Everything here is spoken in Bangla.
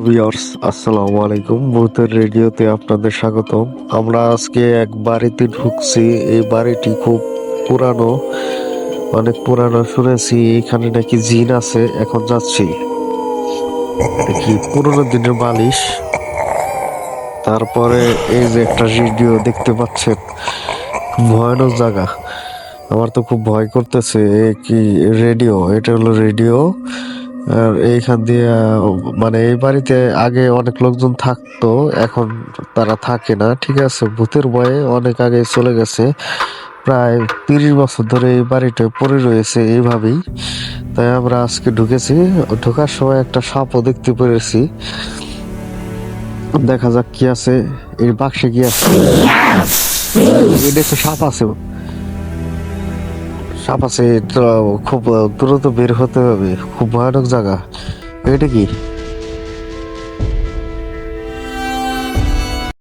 ভিউয়ার্স, আসসালামু আলাইকুম। ভূতের রেডিওতে আপনাদের স্বাগতম। আমরা আজকে এক বাড়িতে ঢুকছি। এই বাড়িটি খুব পুরানো, অনেক পুরানো। শুনেছি এখানে নাকি জিন আছে। এখন যাচ্ছি দেখি পুরোনো দিনের বালিশ। তারপরে এই যে একটা রেডিও দেখতে পাচ্ছেন, খুব ভয়ানক জায়গা। আমার তো খুব ভয় করতেছে। এ কি রেডিও? এটা হলো রেডিও। আর এইখান দিয়ে মানে এই বাড়িতে আগে অনেক লোকজন থাকতো, এখন তারা থাকে না। ঠিক আছে, ভূতের ভয়ে অনেক আগে চলে গেছে। প্রায় 30 বছর ধরে এই বাড়িটা পড়ে রয়েছে এইভাবেই। তাই আমরা আজকে ঢুকেছি। ঢোকার সময় একটা সাপও দেখতে পেরেছি। দেখা যাক কি আছে এই বাক্সে, কি আছে। এটা তো সাপ আছে, সাপ আছে। এটা খুব দ্রুত বের হতে হবে, খুব ভয়ানক জায়গা। এটা কি?